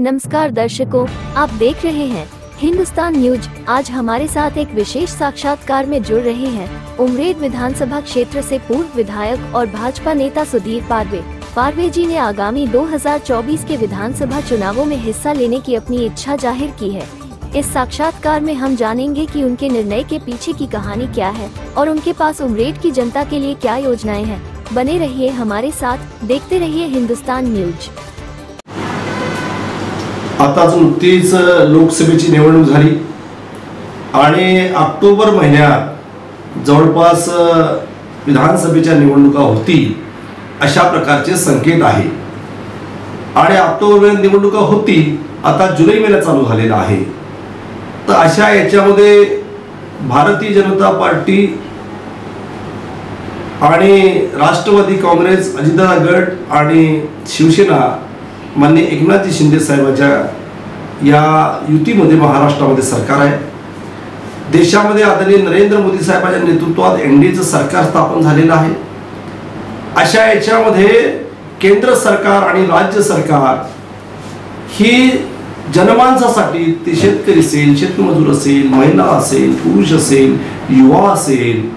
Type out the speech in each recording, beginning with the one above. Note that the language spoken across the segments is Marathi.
नमस्कार दर्शकों, आप देख रहे हैं हिंदुस्तान न्यूज। आज हमारे साथ एक विशेष साक्षात्कार में जुड़ रहे हैं उमरेड विधानसभा क्षेत्र से पूर्व विधायक और भाजपा नेता सुधीर पारवे। पारवे जी ने आगामी 2024 के विधानसभा चुनावों में हिस्सा लेने की अपनी इच्छा जाहिर की है। इस साक्षात्कार में हम जानेंगे कि उनके निर्णय के पीछे की कहानी क्या है और उनके पास उमरेड की जनता के लिए क्या योजनाएं हैं। बने रहिए हमारे साथ, देखते रहिए हिंदुस्तान न्यूज। आताच नुकतीच लोकसभेची निवडणूक झाली आणि ऑक्टोबर महिन्यात जवळपास विधानसभेच्या निवडणुका होतील अशा प्रकारचे संकेत आहे आणि ऑक्टोबर महिन्यात निवडणुका होतील, आता जुलै महिना चालू झालेला आहे। तर अशा याच्यामध्ये भारतीय जनता पार्टी आणि राष्ट्रवादी काँग्रेस, अजितदादा गट आणि शिवसेना माननीय एकनाथजी शिंदे साहेबांच्या या युतीमध्ये महाराष्ट्रामध्ये सरकार आहे। देशामध्ये आदरणीय नरेंद्र मोदी साहेबांच्या नेतृत्वात एनडीएचं सरकार स्थापन झालेलं आहे। अशा याच्यामध्ये केंद्र सरकार आणि राज्य सरकार ही जनमानसासाठी, ते शेतकरी असेल, शेतमजूर असेल, महिला असेल, पुरुष असेल, युवा असेल,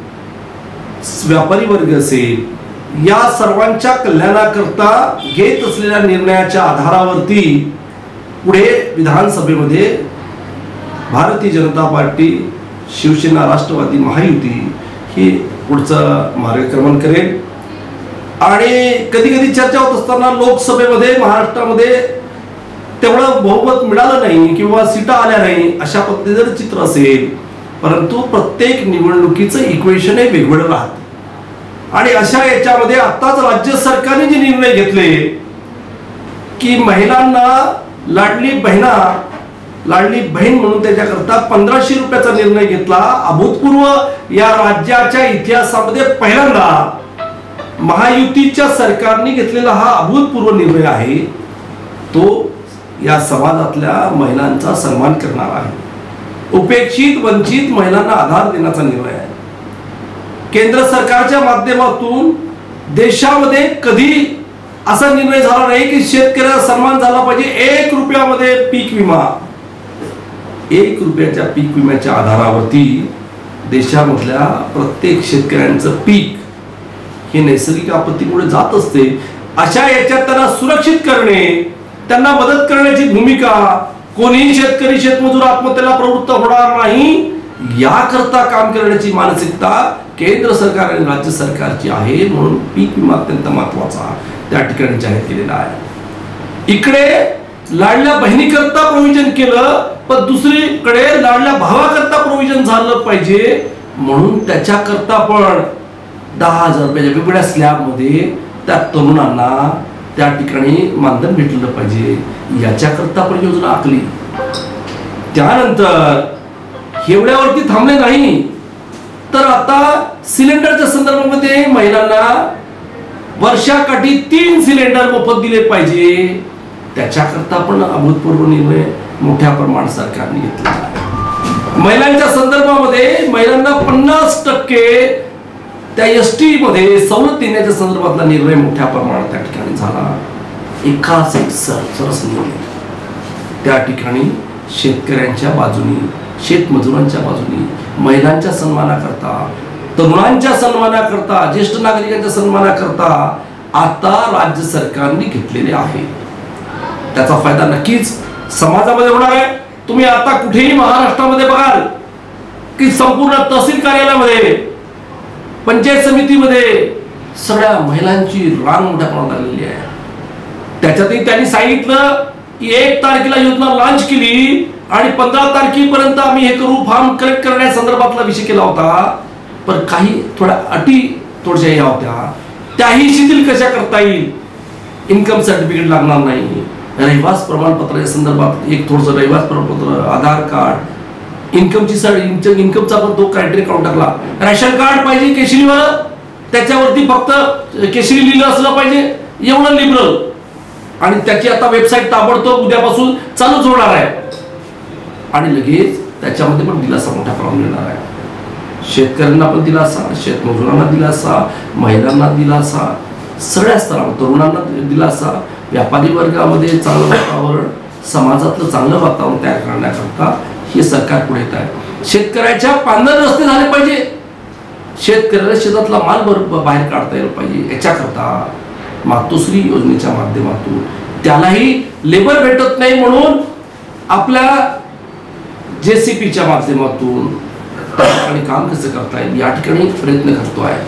व्यापारी वर्ग असेल, या सर्वांच्या कल्याणाकरता घेत असलेल्या निर्णयाच्या आधारावरती पुढे विधानसभेमध्ये भारतीय जनता पार्टी, शिवसेना, राष्ट्रवादी महायुती ही पुढचं मार्गक्रमण करेल। आणि कधी कधी चर्चा होत असताना लोकसभेमध्ये महाराष्ट्रामध्ये तेवढं बहुमत मिळालं नाही किंवा सीटा आल्या नाही अशा पद्धतीचं चित्र असेल, परंतु प्रत्येक निवडणुकीचं इक्वेशन हे वेगवेगळं राहतं। आणि अशा याच्यामध्ये आताच राज्य सरकारने जे निर्णय घेतले की महिलांना लाडली बहीण म्हणून त्याच्याकरता 1500 रुपयाचा निर्णय घेतला। अभूतपूर्व या राज्याच्या इतिहासामध्ये पहिल्यांदा महायुतीच्या सरकारने घेतलेला हा अभूतपूर्व निर्णय आहे। तो या समाजातल्या महिलांचा सन्मान करणारा आहे। उपेक्षित, वंचित महिलांना आधार देण्याचा निर्णय आहे। केंद्र सरकारच्या माध्यमातून देशामध्ये कधी असा निर्णय झाला नाही की शेतकऱ्याचा सन्मान झाला पाहिजे। 1 रुपयामध्ये पीक विमा, 1 रुपयाच्या पीक विम्याच्या आधारावरती देशामधल्या प्रत्येक शेतकऱ्यांचं पीक हे नैसर्गिक आपत्तीमुळे जात असते। अशा याच्यात त्यांना सुरक्षित करणे, त्यांना मदत करण्याची भूमिका, कोणीही शेतकरी, शेतमजूर आत्महत्येला प्रवृत्त होणार नाही याकरता काम करण्याची मानसिकता केंद्र सरकार आणि राज्य सरकारची आहे। म्हणून पीक विमा अत्यंत महत्त्वाचा त्या ठिकाणी जाहीर केलेला आहे। इकडे लाडल्या बहिणीकरता प्रोव्हिजन केलं, पण दुसरीकडे लाडल्या भावाकरता प्रोव्हिजन झालं पाहिजे म्हणून त्याच्याकरता पण 10,000 रुपयाच्या वेगवेगळ्या स्लॅबमध्ये त्या तरुणांना त्या ठिकाणी मानधन भेटलं पाहिजे याच्याकरता पण योजना आखली। त्यानंतर एवढ्यावरती थांबले नाही तर आता सिलेंडरच्या संदर्भामध्ये महिलांना वर्षाकाठी 3 सिलेंडर मोफत दिले पाहिजे, त्याच्याकरता पण अभूतपूर्व निर्णय मोठ्या प्रमाणात सरकारने घेतला आहे। महिलांच्या संदर्भामध्ये महिलांना 50% त्या एसटी मध्ये सवलत देण्याच्या संदर्भातला निर्णय मोठ्या प्रमाणात त्या ठिकाणी झाला। एकाच एक सरस निर्णय त्या ठिकाणी शेतकऱ्यांच्या बाजूनी, शेतमजुरांच्या बाजूनी, महिलांच्या सन्मानाकरता, तरुणांच्या सन्मानाकरता, ज्येष्ठ नागरिकांच्या सन्मानाकरता आता राज्य सरकारने घेतलेले आहे। त्याचा फायदा नक्कीच समाजामध्ये होणार आहे। तुम्ही आता कुठेही महाराष्ट्रामध्ये बघाल की संपूर्ण तहसील कार्यालयामध्ये, पंचायत समितीमध्ये सगळ्या महिलांची रांग मोठ्या प्रमाणात लागलेली आहे। त्याच्यातही त्यांनी सांगितलं की 1 तारखेला योजना लॉन्च केली आणि 15 तारखेपर्यंत आम्ही हे करू, फॉर्म कलेक्ट करण्यासंदर्भातला विषय केला होता, पण काही थोड्या अटी थोड्याशा या होत्या, त्याही शिथिल कशा करता येईल। इन्कम सर्टिफिकेट लागणार नाही, रहिवास प्रमाणपत्राच्या संदर्भात एक थोडंसं रहिवास प्रमाणपत्र, आधार कार्ड, इन्कमचा पण तो क्रायटेरिया काढून टाकला। रॅशन कार्ड पाहिजे केशरीवर, त्याच्यावरती फक्त केशरी लिहिलं असलं पाहिजे, एवढं लिबरल। आणि त्याची आता वेबसाईट ताबडतोब उद्यापासून चालूच होणार आहे आणि लगेच त्याच्यामध्ये पण दिलासा मोठ्या प्रमाणात मिळणार आहे। शेतकऱ्यांना पण दिलासा, शेतमजुरांना दिलासा, महिलांना दिलासा, सगळ्या स्तरावर तरुणांना दिलासा, व्यापारी वर्गामध्ये चांगलं वातावरण, समाजातलं चांगलं वातावरण तयार करण्याकरता हे सरकार पुढे येत आहे. शेतकऱ्याच्या पांढर रस्ते झाले पाहिजे, शेतकऱ्याला शेतातला माल बाहेर काढता यायला पाहिजे. याच्याकरता मातोश्री योजनेच्या माध्यमातून त्यालाही लेबर भेटत नाही म्हणून आपल्या JCPच्या माध्यमातून त्या ठिकाणी काम कसं करता येईल या ठिकाणी प्रयत्न करतो आहे.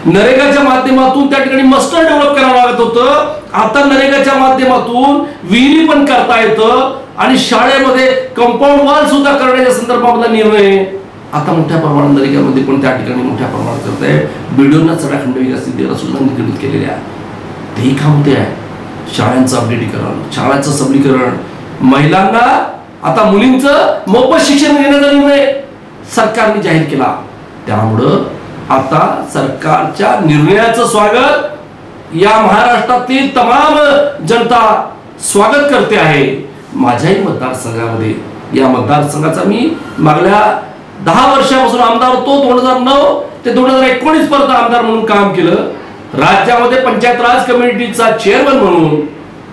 नरेगाच्या माध्यमातून त्या ठिकाणी मस्टर डेव्हलप करावं लागत होतं, आता नरेगाच्या माध्यमातून विहिरी पण करता येतं आणि शाळेमध्ये कंपाऊंड वॉल सुद्धा करण्याच्या संदर्भातला निर्णय आता मोठ्या प्रमाणात नरेगामध्ये पण त्या ठिकाणी मोठ्या प्रमाणात करत आहे. बीडीओना चढा खंडविकास निधीला सुद्धा निगडीत केलेले आहे. तेही काम होते आहे. शाळांचं अपडेटीकरण, शाळांचं सबलीकरण, महिलांना आता मुलींचं मोफत शिक्षण घेण्याचा निर्णय सरकारने जाहीर केला. त्यामुळं आता सरकारच्या निर्णयाचं स्वागत या महाराष्ट्रातील तमाम जनता स्वागत करते आहे. माझ्याही मतदारसंघामध्ये, या मतदारसंघाचा मी मागल्या 10 वर्षापासून आमदार होतो. 2009 ते 2019 पर्यंत आमदार म्हणून काम केलं. राज्यामध्ये पंचायत राज कमिटीचा चेअरमन म्हणून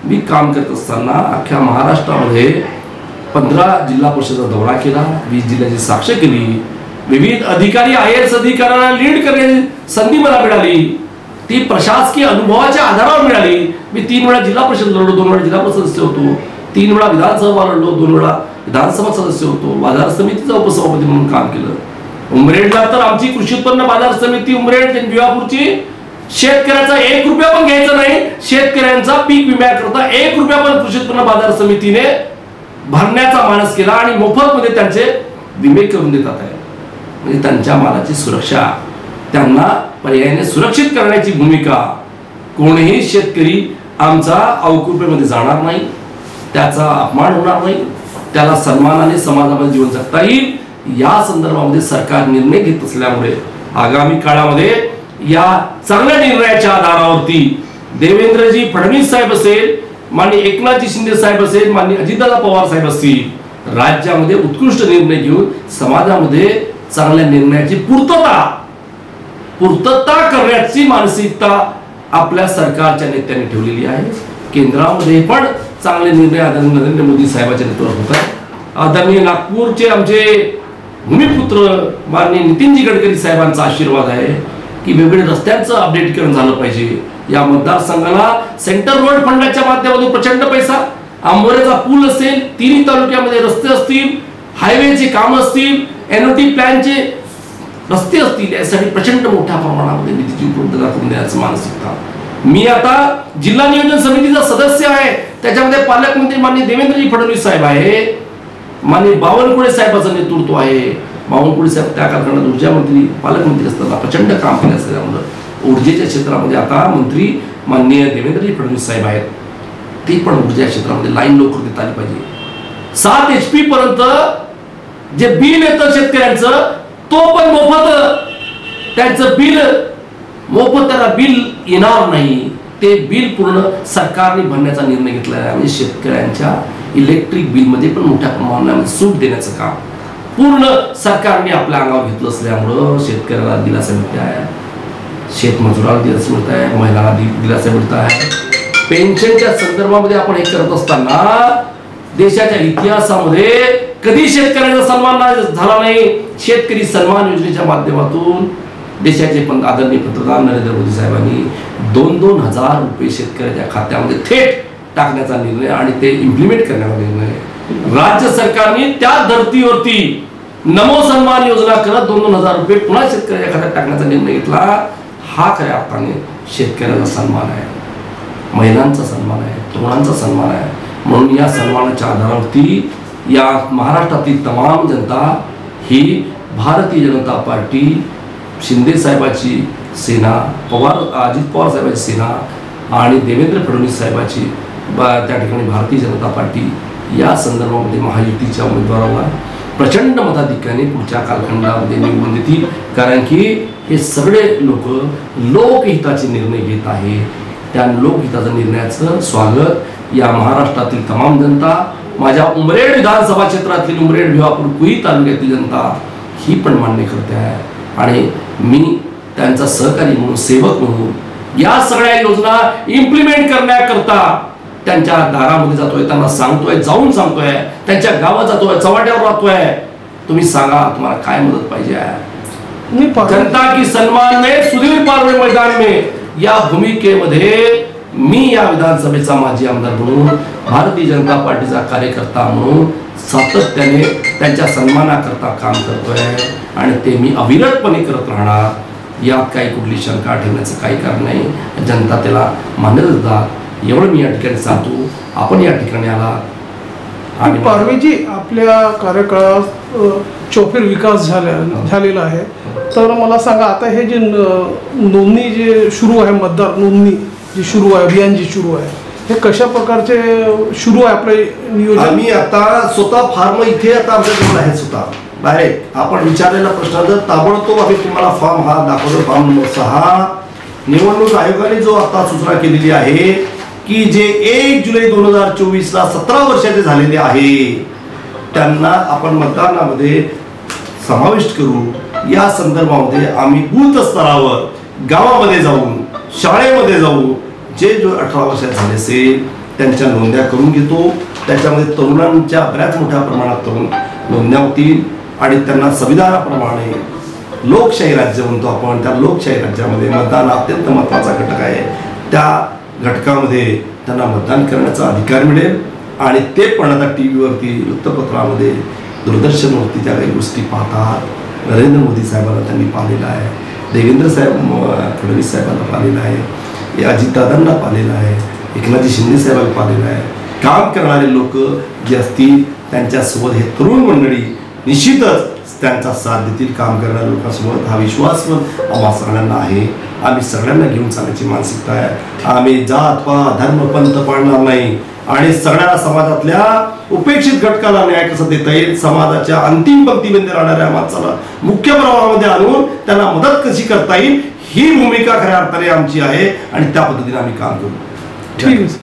मी काम करत असताना अख्ख्या महाराष्ट्रामध्ये 15 जिल्हा परिषदेचा दौरा केला, 20 जिल्ह्याची साक्ष केली. विविध अधिकारी IAS अधिकाऱ्यांना लीड करण्याची संधी मला मिळाली. ती प्रशासकीय अनुभवाच्या आधारावर मिळाली. मी 3 वेळा जिल्हा परिषद लढलो, 2 वेळा जिल्हा परिषद सदस्य होतो, 3 वेळा विधानसभा लढलो, 2 वेळा विधानसभा सदस्य होतो, बाजार समितीचा उपसभापती म्हणून काम केलं. उमरेडला तर आमची कृषी उत्पन्न बाजार समिती उमरेड विवापूरची शेतकऱ्याचा 1 रुपया पण घ्यायचा नाही. शेतकऱ्यांचा पीक विम्याकरता 1 रुपया पण कृषी उत्पन्न बाजार समितीने भरण्याचा मानस केला आणि मोफत मध्ये त्यांचे विमे करून देतात आहे. म्हणजे त्यांच्या मालाची सुरक्षा, त्यांना पर्यायाने सुरक्षित करण्याची भूमिका. कोणीही शेतकरी आमचा अवकृपेमध्ये जाणार नाही, त्याचा अपमान होणार नाही, त्याला सन्मानाने समाजामध्ये जीवन जगता येईल या संदर्भामध्ये सरकार निर्णय घेत असल्यामुळे आगामी काळामध्ये या चांगल्या निर्णयाच्या आधारावरती देवेंद्रजी फडणवीस साहेब असेल, माननीय एकनाथजी शिंदे साहेब असेल, माननीय अजितदादा पवार साहेब असतील, राज्यामध्ये उत्कृष्ट निर्णय घेऊन समाजामध्ये चांगल्या निर्णयाची पूर्तता करण्याची मानसिकता आपल्या सरकारच्या नेत्यांनी ठेवलेली आहे. केंद्रामध्ये पण चांगले निर्णय आदरणीय नरेंद्र मोदी साहेबांच्या नेतृत्वात होत आहेत. आदरणीय नागपूरचे आमचे भूमिपुत्र माननीय नितीनजी गडकरी साहेबांचा आशीर्वाद आहे की वेगवेगळ्या रस्त्यांचं अपडेटीकरण झालं पाहिजे. या मतदारसंघाला सेंट्रल रोड फंडाच्या माध्यमातून प्रचंड पैसा, आंबोऱ्याचा पूल असेल, 3 तालुक्यामध्ये रस्ते असतील, हायवेचे काम असतील, NOT प्लॅनचे रस्ते असतील, यासाठी प्रचंड मोठ्या प्रमाणामध्ये निधीची उपलब्धता करून देण्याचं मानसिकता. मी आता जिल्हा नियोजन समितीचा सदस्य आहे, त्याच्यामध्ये पालकमंत्री माननीय देवेंद्रजी फडणवीस साहेब आहे, माननीय बावनकुळे साहेबांचं नेतृत्व आहे. बावनकुळे साहेब त्या काळात ऊर्जा मंत्री, पालकमंत्री असताना प्रचंड काम केले असल्यामुळे ऊर्जेच्या क्षेत्रामध्ये आता मंत्री माननीय देवेंद्रजी फडणवीस साहेब आहेत. ते पण ऊर्जा क्षेत्रामध्ये लाईन लवकर देता आली पाहिजे. 7 HP पर्यंत जे बिल येतं शेतकऱ्यांचं तो पण मोफत, त्यांचं बिल मोफत, त्याला बिल येणार नाही. ते बिल पूर्ण सरकारने भरण्याचा निर्णय घेतला आहे. म्हणजे शेतकऱ्यांच्या इलेक्ट्रिक बिलमध्ये पण मोठ्या प्रमाणात सूट देण्याचं काम पूर्ण सरकारने आपल्या अंगावर घेतलं असल्यामुळं शेतकऱ्याला दिलासा मिळत आहे, शेतमजुराला दिलासा मिळत आहे, महिलांना दिलासा मिळत आहे. पेन्शनच्या संदर्भामध्ये आपण हे करत असताना देशाच्या इतिहासामध्ये कधी शेतकऱ्याचा सन्मान झाला नाही. शेतकरी सन्मान योजनेच्या माध्यमातून देशाचे आदरणीय पंतप्रधान नरेंद्र मोदी साहेबांनी 2-2 हजार रुपये शेतकऱ्याच्या खात्यामध्ये थेट टाकण्याचा निर्णय आणि ते इम्प्लिमेंट करण्याचा निर्णय राज्य सरकारने त्या धर्तीवरती नमो सन्मान योजना करत 2-2 हजार रुपये पुन्हा शेतकऱ्याच्या खात्यात टाकण्याचा निर्णय घेतला. हा खऱ्या अर्थाने शेतकऱ्याचा सन्मान आहे, महिलांचा सन्मान आहे, तरुणांचा सन्मान आहे. म्हणून या सन्मानाच्या आधारावरती या महाराष्ट्रातील तमाम जनता ही भारतीय जनता पार्टी, शिंदे साहेबाची सेना, अजित पवार साहेबांची सेना आणि देवेंद्र फडणवीस साहेबाची त्या ठिकाणी भारतीय जनता पार्टी या संदर्भामध्ये महायुतीच्या उमेदवाराला प्रचंड मताधिक्याने पुढच्या कालखंडामध्ये निवडून देतील. कारण की हे सगळे लोक लोकहिताचे निर्णय घेत आहेत. त्या लोकहिताच्या निर्णयाचं स्वागत या महाराष्ट्रातील तमाम जनता, माझ्या उमरेड विधानसभा क्षेत्रातील उमरेड भिवापूर कुई तालुक्यातील जनता ही पण मान्य करते आहे. आणि मी त्यांचा सहकारी म्हणून, सेवक म्हणून या सगळ्या योजना इम्प्लिमेंट करण्याकरता त्यांच्या दारामध्ये जातोय, त्यांना सांगतोय, जाऊन सांगतोय, त्यांच्या गावात जातोय, चव्हाट्यावर राहतोय, तुम्ही सांगा तुम्हाला काय मदत पाहिजे आहे. जनता की सन्मान में सुधीर पारवे मैदान में या भूमिकेमध्ये मी या विधानसभेचा माजी आमदार म्हणून, भारतीय जनता पार्टीचा कार्यकर्ता म्हणून सातत्याने त्यांच्या सन्मानाकरता काम करतोय आणि ते मी अविरतपणे करत राहणार. यात काही कुठली शंका ठेवण्याचं काही कारण नाही. जनता त्याला मान्यता देतात एवढं मी या ठिकाणी सांगतो. आपण या ठिकाणी आला आणि पारवेजी आपल्या कार्यकाळात चौफेर विकास झालेला आहे. तर मला सांगा, आता हे जे नोंदणी जे सुरू आहे, मतदार नोंदणी जी सुरू आहे, अभियान जे सुरू आहे, हे कशा प्रकारचे सुरू आहे आपले नियोजन? आम्ही आता स्वतः फॉर्म इथे आता आमच्याजवळ आहे, स्वतः डायरेक्ट आपण विचारलेला प्रश्न जर ताबडतोब आम्ही तुम्हाला फॉर्म हा दाखवतो. फॉर्म नंबर 6 निवडणूक आयोगाने जो आता सूचना केलेली आहे की जे 1 जुलै 2024ला 17 वर्षाचे झालेले आहे त्यांना आपण मतदानामध्ये समाविष्ट करू. या संदर्भामध्ये आम्ही बूथ स्तरावर गावामध्ये जाऊन, शाळेमध्ये जाऊन जे 18 वर्षाचे झाले असेल त्यांच्या नोंदण्या करून घेतो. त्याच्यामध्ये तरुणांच्या बऱ्याच मोठ्या प्रमाणात तरुण नोंदण्या होतील आणि त्यांना संविधानाप्रमाणे लोकशाही राज्य म्हणतो आपण, त्या लोकशाही राज्यामध्ये मतदान अत्यंत महत्त्वाचा घटक आहे. त्या घटकामध्ये त्यांना मतदान करण्याचा अधिकार मिळेल आणि ते पण आता TV वरती, वृत्तपत्रामध्ये, दूरदर्शनवरती ज्या काही गोष्टी पाहतात, नरेंद्र मोदी साहेबांना त्यांनी पाहिलेलं आहे, देवेंद्र फडणवीस साहेबांना पाहिलेलं आहे, अजितदादांना पाहिलेलं आहे, एकनाथजी शिंदे साहेबांना पाहिलेलं आहे. काम करणारे लोक जे असतील त्यांच्यासोबत हे तरुण मंडळी निश्चितच त्यांचा साथ देतील. काम करणाऱ्या लोकांसोबत हा विश्वास आम्हा सगळ्यांना आहे. आम्ही सगळ्यांना घेऊन चालण्याची मानसिकता आहे. आम्ही जात पात धर्म पंथ पाळणार नाही आणि सगळ्या समाजातल्या उपेक्षित घटकाला न्याय कसा देता येईल, समाजाच्या अंतिम पंक्तीमध्ये राहणाऱ्या माणसाला मुख्य प्रवाहामध्ये आणून त्यांना मदत कशी करता येईल, ही भूमिका खऱ्या अर्थाने आमची आहे आणि त्या पद्धतीने आम्ही काम करू. ठीक आहे.